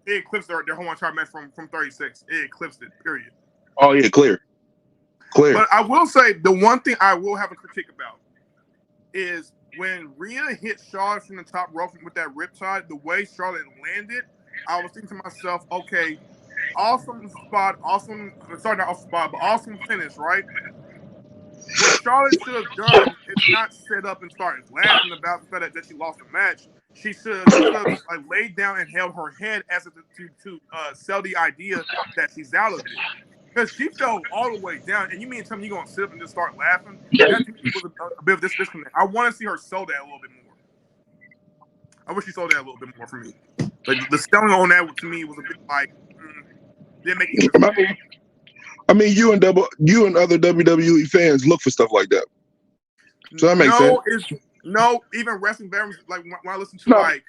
eclipsed their whole entire match from 36. It eclipsed it. Period. Oh yeah, clear. But I will say the one thing I will have a critique about is when Rhea hit Charlotte from the top rope with that riptide, the way Charlotte landed, I was thinking to myself, okay, awesome spot, awesome finish, right? What Charlotte should have done is not set up and started laughing about the fact that she lost the match. She should have like laid down and held her head as to sell the idea that she's out of it. Because she fell all the way down, and you mean tell me you're gonna sit up and just start laughing? That to me was a bit of this disconnect. I want to see her sell that a little bit more. I wish she sold that a little bit more for me. Like the selling on that to me was a bit like didn't make any sense. I mean, you and other WWE fans look for stuff like that, so that makes sense. Even wrestling veterans like when I listen to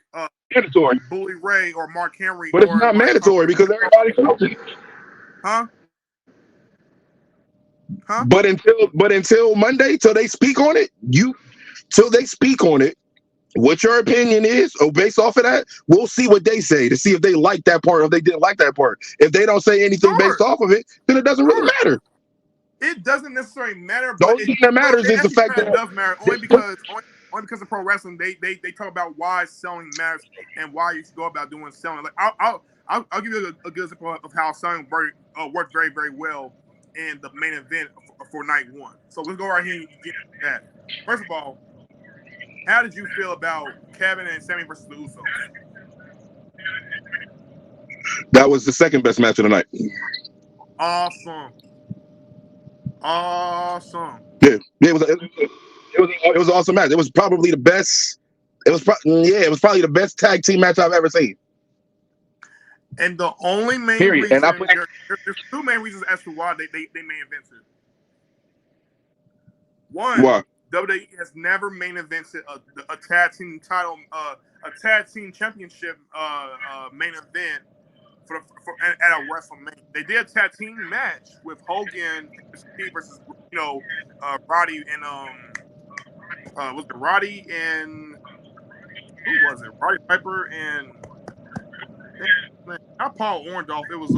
mandatory Bully Ray or Mark Henry, but it's not mandatory because everybody knows it. Huh? But until Monday, till they speak on it, what your opinion is, based off of that, we'll see what they say to see if they like that part or if they didn't like that part. If they don't say anything based off of it, then it doesn't really matter. It doesn't necessarily matter. The only thing that matters is the fact that it does matter only because of pro wrestling. They talk about why selling matters and why you should go about doing selling. Like I'll give you a good example of how selling worked very, very well in the main event for night one. So let's go right here and get that. First of all, how did you feel about Kevin and Sami versus the Usos? That was the second best match of the night. Awesome. Yeah, it was an awesome match. It was probably the best. It was probably the best tag team match I've ever seen. And the only main reason there's two main reasons as to why they main evented. One, why? WWE has never main evented a tag team title, a tag team championship main event at a WrestleMania. They did a tag team match with Hogan versus Roddy and was it Roddy and who was it? Roddy Piper and not Paul Orndorff. It was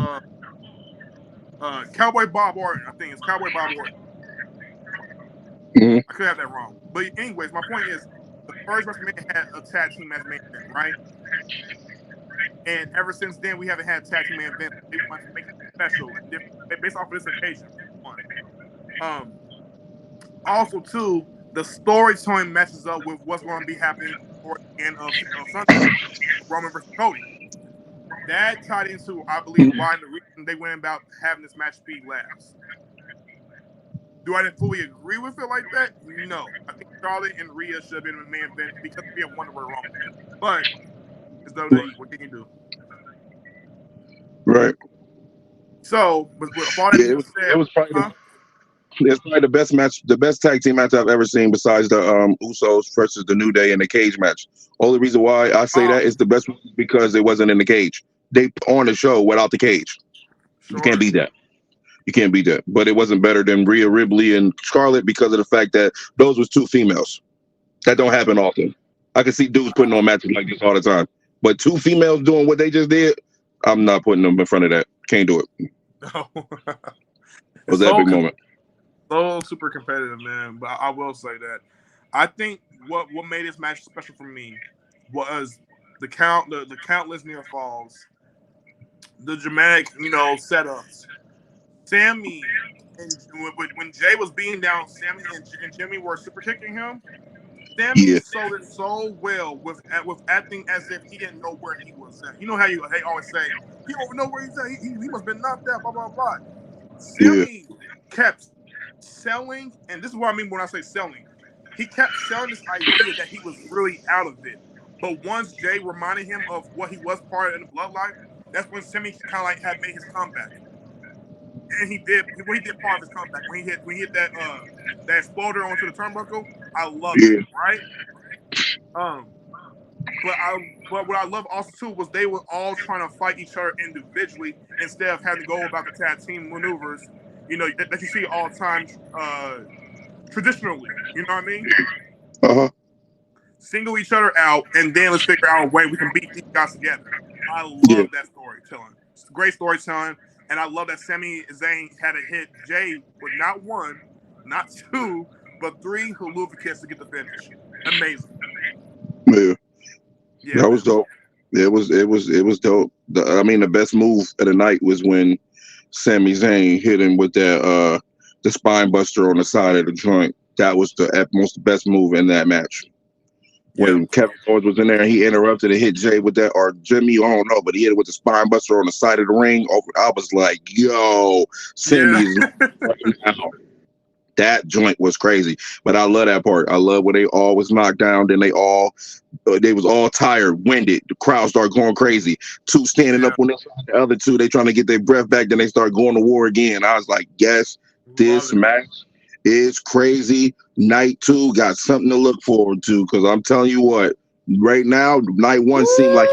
Cowboy Bob Orton. I think it's Cowboy Bob Orton. Mm-hmm. I could have that wrong. But anyways, my point is the first WrestleMania had a tag team match main event, right? And ever since then, we haven't had tag team main events. They want to make it special and different based off of this occasion. One. Also, too, the storytelling matches up with what's going to be happening toward the end of Sunday, Roman versus Cody. That tied into, I believe, why the reason they went about having this match be last. Do I fully agree with it like that? No. I think Charlotte and Rhea should have been the main event because Rhea won the Royal Rumble. But it's WWE. What can you do? Right. So, with all that Yeah, being said, it was probably it's probably the best match, the best tag team match I've ever seen, besides the Usos versus the New Day in the cage match. Only reason why I say that is the best one because it wasn't in the cage. They on the show without the cage. Sure. You can't beat that. You can't beat that. But it wasn't better than Rhea Ripley and Scarlett because of the fact that those was two females. That don't happen often. I can see dudes putting on matches like this all the time. But two females doing what they just did, I'm not putting them in front of that. Can't do it. It was an epic moment. So super competitive, man. But I will say that I think what made this match special for me was the countless near falls, the dramatic, setups. Sammy and when Jay was beating down Sammy and Jimmy were super kicking him. Sammy sold it so well with acting as if he didn't know where he was at. You know how they always say he don't know where he's at. He must have been knocked out. Blah blah blah. Sammy kept selling, and this is what I mean when I say selling. He kept selling this idea that he was really out of it. But once Jay reminded him of what he was part of in the bloodline, that's when Sammy kind of like had made his comeback. And he did part of his comeback when he hit that exploder onto the turnbuckle. I loved it, right? But what I love also too was they were all trying to fight each other individually instead of having to go about the tag team maneuvers, that you see all the time traditionally. You know what I mean? Single each other out, and then let's figure out a way we can beat these guys together. I love that storytelling. It's great storytelling, and I love that Sami Zayn had to hit Jay with not one, not two, but three Helluva kicks to get the finish. Amazing. Yeah, that was dope. It was dope. The best move of the night was when Sami Zayn hit him with that the spine buster on the side of the joint. That was the best move in that match. When Kevin Owens was in there, he interrupted and hit Jay with that, or Jimmy, I don't know, but he hit it with the spine buster on the side of the ring. I was like, yo, Sammy's right now. That joint was crazy. But I love that part. I love when they all was knocked down, then they was all tired, winded. The crowd started going crazy. Two standing up on this side, the other two, they trying to get their breath back, then they start going to war again. I was like, yes, this match is crazy. Night 2 got something to look forward to, because I'm telling you what, right now, night 1 seemed like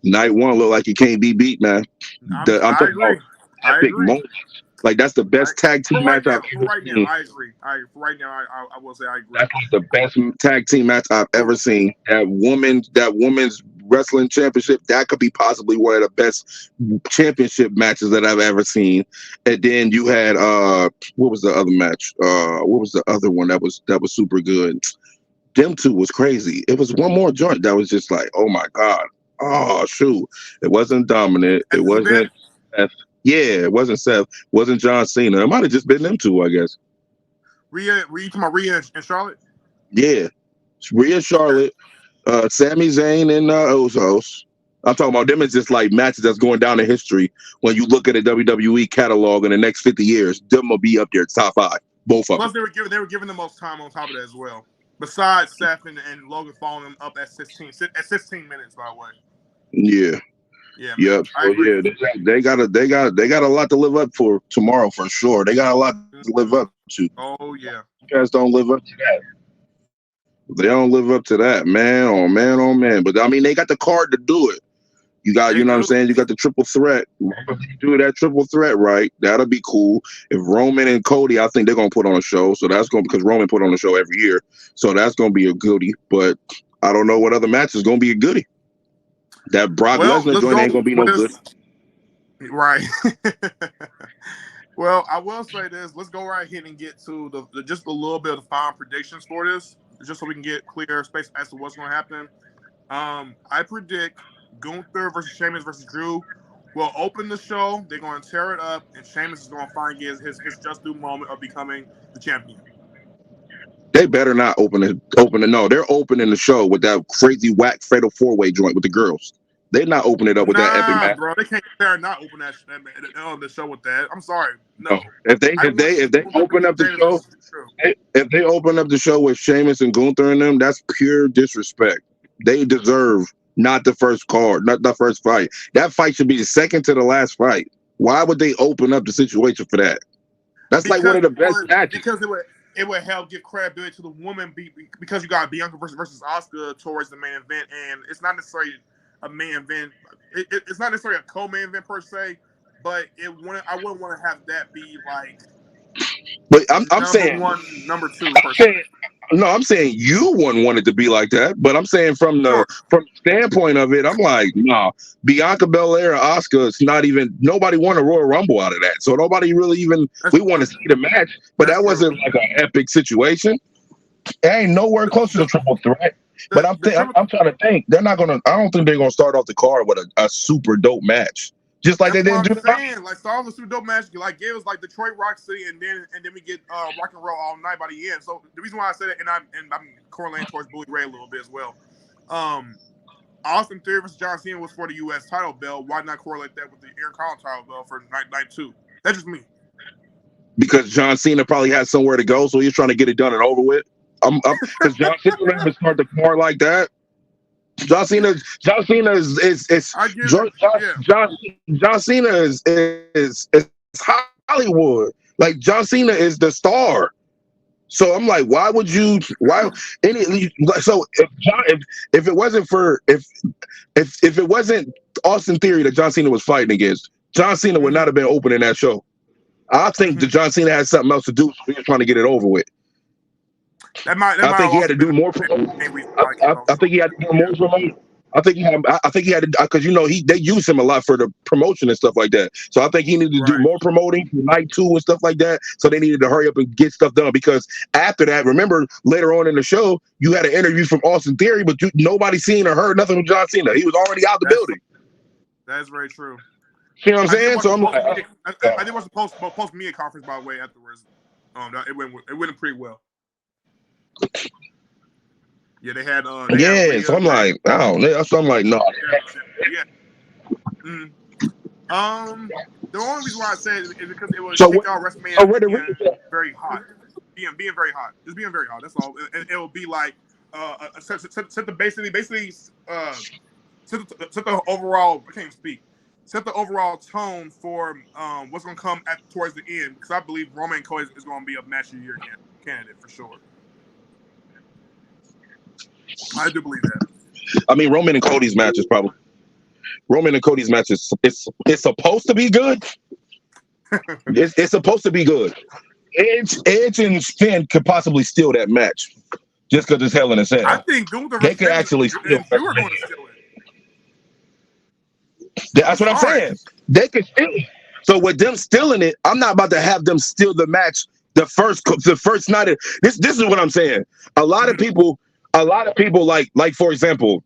night 1 looked like he can't be beat, man. I'm talking about epic moments. Like, that's the best tag team match I've ever seen. I agree. For right now, I will say I agree. That's the best tag team match I've ever seen. That women's wrestling championship, that could be possibly one of the best championship matches that I've ever seen. And then you had what was the other match? What was the other one that was super good? Them two was crazy. It was one more joint that was just like, oh my God. Oh shoot. It wasn't Dominic. It wasn't Seth. Yeah, it wasn't Seth. Wasn't John Cena. It might have just been them two, I guess. Rhea, you talking about Rhea and Charlotte? Yeah. Rhea, Charlotte, Sami Zayn, and Usos. I'm talking about them as just like matches that's going down in history. When you look at a WWE catalog in the next 50 years, them will be up there, top 5. Both of them. Plus, they were giving the most time on top of that as well. Besides Seth and Logan following them up at 16 minutes, by the way. Yeah. Yeah. Yep. So yeah, they got a lot to live up for tomorrow for sure. They got a lot to live up to. Oh yeah. You guys don't live up to that. They don't live up to that, man. Oh man, oh man. But I mean, they got the card to do it. You got, you know what I'm saying? You got the triple threat. If you do that triple threat right, that'll be cool. If Roman and Cody, I think they're gonna put on a show. So that's going because Roman put on a show every year. So that's gonna be a goodie. But I don't know what other match is gonna be a goodie. That Brock Lesnar joint ain't gonna be no good. Right. Well, I will say this. Let's go right ahead and get to just a little bit of the final predictions for this, just so we can get clear space as to what's going to happen. I predict Gunther versus Sheamus versus Drew will open the show. They're going to tear it up, and Sheamus is going to finally get his just due moment of becoming the champion. They better not open it. No, they're opening the show with that crazy whack fatal 4-way joint with the girls. They're not opening it up with that epic Nah, match. bro, they can't dare not open the show with that. I'm sorry, No. no. If they I if want they to see if they Gunther open versus up the Sheamus show, versus Drew. if they open up the show with Sheamus and Gunther and them, that's pure disrespect. They deserve not the first card, not the first fight. That fight should be the second to the last fight. Why would they open up the situation for that? That's like one of the best matches. Because it would help give credibility to the woman because you got Bianca versus Asuka towards the main event, and it's not necessarily a main event. It's not necessarily a co-main event per se, but I wouldn't want to have that be like But I'm number saying, one, number two per se. no, I'm saying you wouldn't want it to be like that. But I'm saying from the Sure. standpoint of it, I'm like, nah, Bianca Belair, Asuka, it's not even nobody won a Royal Rumble out of that. So nobody really even That's we want to true. see the match, but That's that true. wasn't like an epic situation. It ain't nowhere close to the triple threat. But I'm trying to think. They're not gonna. I don't think they're gonna start off the card with a super dope match, just like That's they what didn't I'm do. saying. Like Star Wars super dope match, like gave us like Detroit Rock City, and then we get Rock and Roll All Night by the end. So the reason why I said it, and I'm correlating towards Bully Ray a little bit as well. Austin Theory versus John Cena was for the U.S. title belt. Why not correlate that with the Intercontinental title belt for night 2? That's just me. Because John Cena probably has somewhere to go, so he's trying to get it done and over with. Because John Cena didn't even start the card like that. John Cena is I get John, it. Yeah. John Cena is Hollywood. Like John Cena is the star. So I'm like, why would you? Why any? So if it wasn't for if it wasn't Austin Theory that John Cena was fighting against, John Cena would not have been opening that show. I think that John Cena had something else to do. So he was trying to get it over with. I think he had to do more. I think he had to do more promotion. I think he had to because they use him a lot for the promotion and stuff like that. So I think he needed to do more promoting for night 2 and stuff like that. So they needed to hurry up and get stuff done because after that, remember later on in the show, you had an interview from Austin Theory, but nobody seen or heard nothing from John Cena. He was already out the building. That's very true. You know what I'm saying? So I'm like, I did watch the post media conference by the way afterwards. It went pretty well. Yeah, they had. So I'm like, oh, so I'm like, no. Yeah. Mm. The only reason why I said it is because it was kick out WrestleMania being very hot, being very hot, just being very hot. That's all. And it will be like set the overall. I can't even speak. Set the overall tone for what's going to come towards the end because I believe Roman and Cody is going to be a match of the year candidate for sure. I do believe that. I mean, Roman and Cody's match is it's supposed to be good. It's supposed to be good. Edge and Finn could possibly steal that match just because it's Hell in a Cell. I think Gunther they could actually steal. You are going to steal it. That's what I'm saying. They could steal it. So with them stealing it, I'm not about to have them steal the match the first night. This is what I'm saying. A lot of people like for example,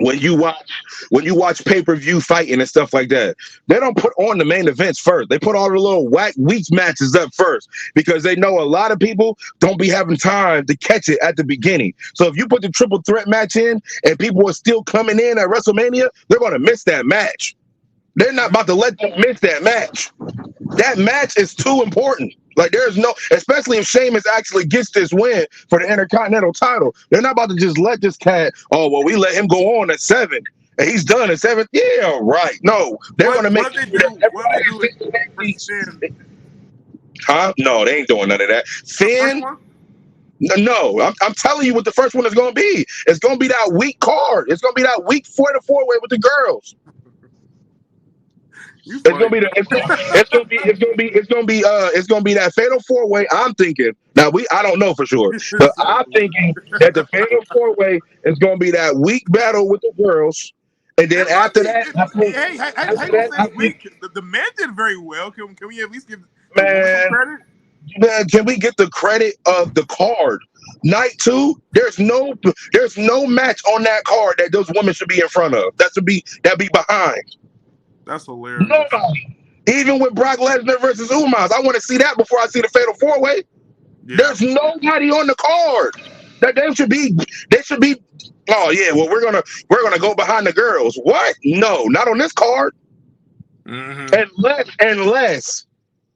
when you watch pay-per-view fighting and stuff like that, they don't put on the main events first. They put all the little weak matches up first because they know a lot of people don't be having time to catch it at the beginning. So if you put the triple threat match in and people are still coming in at WrestleMania, they're going to miss that match. They're not about to let them miss that match. That match is too important. Like there's no, especially if Sheamus actually gets this win for the Intercontinental title, they're not about to just let this cat. Oh well, we let him go on at 7, and he's done at 7. Yeah, right. No, they're gonna make. Huh? No, they ain't doing none of that. Finn. No, I'm telling you what the first one is gonna be. It's gonna be that weak card. It's gonna be that weak 4-4-way with the girls. It's gonna be that fatal 4-way. I'm thinking now. I don't know for sure, but I'm thinking that the fatal 4-way is gonna be that weak battle with the girls, and then after that, the man did very well. Can we at least give some credit? Man, can we get the credit of the card? Night 2, there's no match on that card that those women should be in front of. That'd be behind. That's hilarious. Nobody. Even with Brock Lesnar versus Umas, I want to see that before I see the Fatal 4-Way. Yeah. There's nobody on the card that they should be. They should be. Oh yeah, well we're gonna go behind the girls. What? No, not on this card. Unless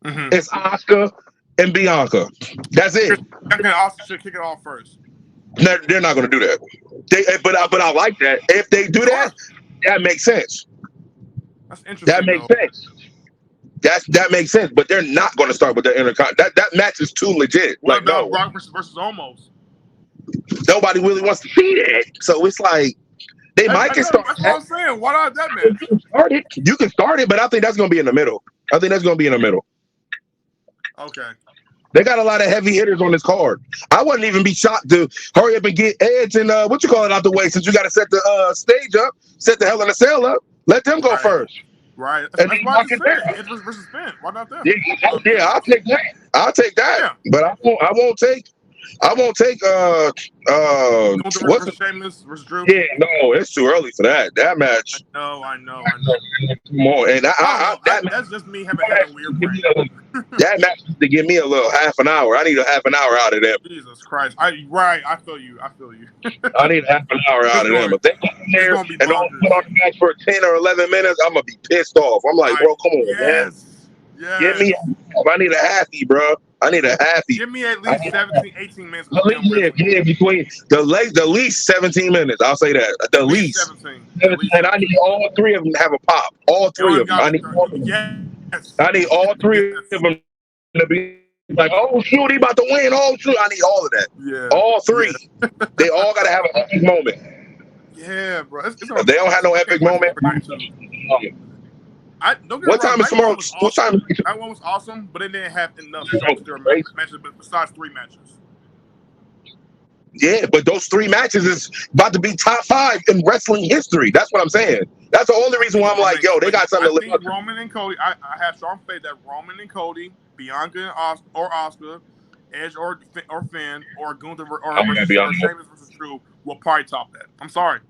it's Asuka and Bianca. That's it. Asuka should kick it off first. They're not gonna do that. But I like that. If they do that, that makes sense. That's interesting. That makes sense. That makes sense, but they're not going to start with the Intercontinental. That match is too legit. What about Brock versus Omos? Nobody really wants to see that, so it's like they might get started. That's what I'm saying. Why not that match? You can start it, but I think that's going to be in the middle. Okay. They got a lot of heavy hitters on this card. I wouldn't even be shocked to hurry up and get Edge and out the way, since you got to set the stage up, set the Hell in a Cell up. Let them go first. Right. That's why I said Edge versus Finn. Why not that? Yeah, I'll take that. Yeah. But I won't take what's Sheamus versus Drew? Yeah, no, it's too early for that. That match. I know. Come on, and that's just me having a weird brain. That match to give me a little half an hour. I need a half an hour out of them. Jesus Christ! I feel you. I need half an hour out of them. If they go in there and don't put on the match for 10 or 11 minutes, I'm gonna be pissed off. I'm like, bro, come on, man. Yes. Give me. I need a halfie, bro. I need a halfie. Give me at least 17, 18 minutes. Yeah, between the least 17 minutes. I'll say that. The least 17. And I need all three of them to have a pop. All three of them. I need all of them. Yes. I need all three of them to be like, oh shoot, he about to win. Oh shoot, I need all of that. Yeah. All three. Yeah. They all gotta have an epic moment. Yeah, bro. If they don't have no epic moment. What time is tomorrow? What time? That one was awesome, but it didn't have enough matches besides 3 matches. Yeah, but those 3 matches is about to be top 5 in wrestling history. That's what I'm saying. That's the only reason why I'm like, yo, they got something to live up to. Roman and Cody, I have strong faith that Roman and Cody, Bianca or Asuka, Edge or Finn, or Gunther or Sheamus versus Drew will probably top that. I'm sorry.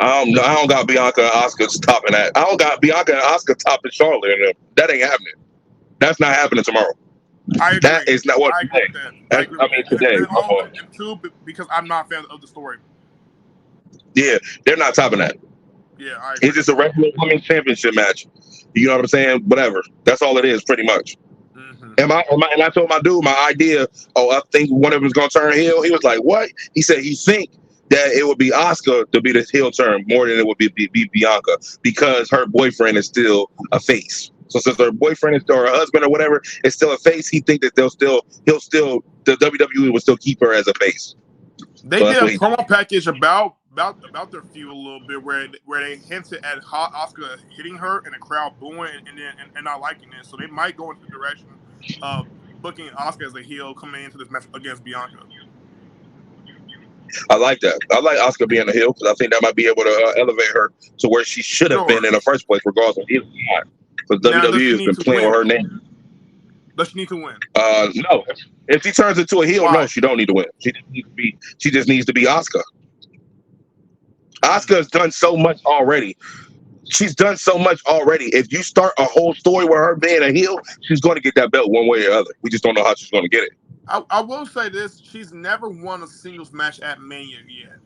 I don't got Bianca and Asuka topping that. I don't got Bianca and Asuka topping Charlotte and them. That ain't happening. That's not happening tomorrow. I agree. That is not what I agree with that. I mean, today. And 2, because I'm not a fan of the story. Yeah, they're not topping that. Yeah, I agree. It's just a regular women's championship match. You know what I'm saying? Whatever. That's all it is, pretty much. And I told my dude my idea. Oh, I think one of them is gonna turn heel. He was like, "What?" He said he think that it would be Asuka to be the heel turn more than it would be Bianca, because her boyfriend is still a face. So since her boyfriend is, or her husband or whatever is still a face, he think that the WWE will still keep her as a face. They did a promo package about their feud a little bit where they hinted at Asuka hitting her and the crowd booing and not liking it. So they might go into the direction of booking Asuka as a heel coming into this match against Bianca. I like that. I like Asuka being a heel because I think that might be able to elevate her to where she should have been in the first place, regardless of heel or not. Because WWE has been playing with her name. Does she need to win? No. If she turns into a heel, no, she don't need to win. She just needs to be Asuka. Asuka has done so much already. She's done so much already. If you start a whole story with her being a heel, she's going to get that belt one way or other. We just don't know how she's going to get it. I will say this: she's never won a singles match at Mania yet,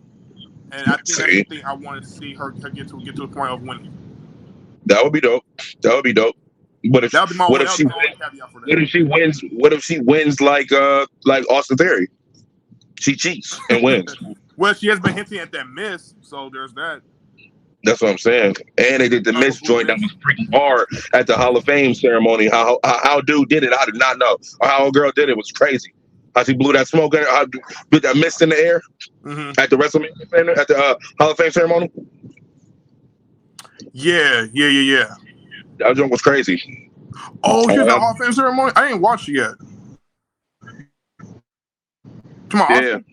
and I think that's the thing I wanted to see her get to a point of winning. That would be dope. But if she wins like Austin Theory? She cheats and wins. Well, she has been hinting at that miss, so there's that. That's what I'm saying. And they did the miss joint that was pretty hard at the Hall of Fame ceremony. How dude did it, I did not know. Or how a girl did it was crazy. How she blew that smoke, how blew that mist in the air at the WrestleMania Center, at the Hall of Fame ceremony. Yeah. That joint was crazy. Oh, she was at the Hall of Fame ceremony? I ain't watched it yet. Come on.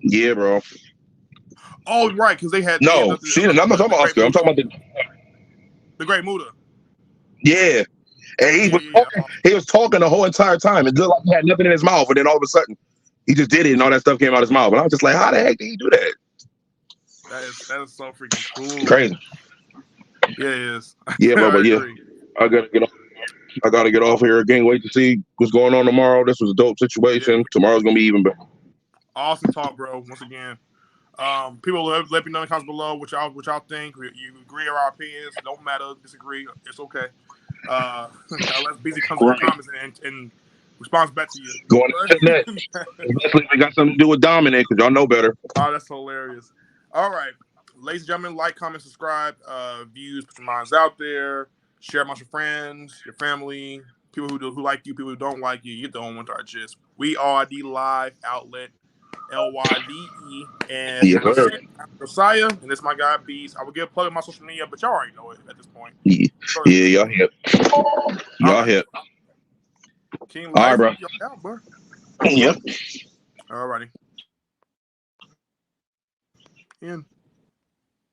Yeah, bro. Oh, right, because they had... No, I'm not talking about Oscar. I'm talking about the Great Muta. Yeah. And he was talking the whole entire time. It looked like he had nothing in his mouth, and then all of a sudden, He just did it, and all that stuff came out his mouth. And I was just like, how the heck did he do that? That is so freaking cool. Crazy. Yeah, it is. Yeah, bro. I But yeah, agree. I gotta get off. I gotta get off here again. Wait to see what's going on tomorrow. This was a dope situation. Yeah. Tomorrow's gonna be even better. Awesome talk, bro. Once again. People let me know in the comments below what y'all think. You agree or our opinions. Don't matter, disagree. It's okay. Unless BZ comes in the comments and responds back to you. Going to the net. Especially if it got something to do with Dominic, because y'all know better. Oh, that's hilarious. All right. Ladies and gentlemen, like, comment, subscribe, views, put your minds out there, share amongst your friends, your family, people who like you, people who don't like you. You don't want our gist. We are the live outlet, LYVE, and Yes, sir. I'm Josiah, and this is my guy Beast. I will give a plug on my social media, but y'all already know it at this point. Yeah, y'all hip. Y'all hip. King All right, bro. Y'all out, bro. Yep. All righty. In.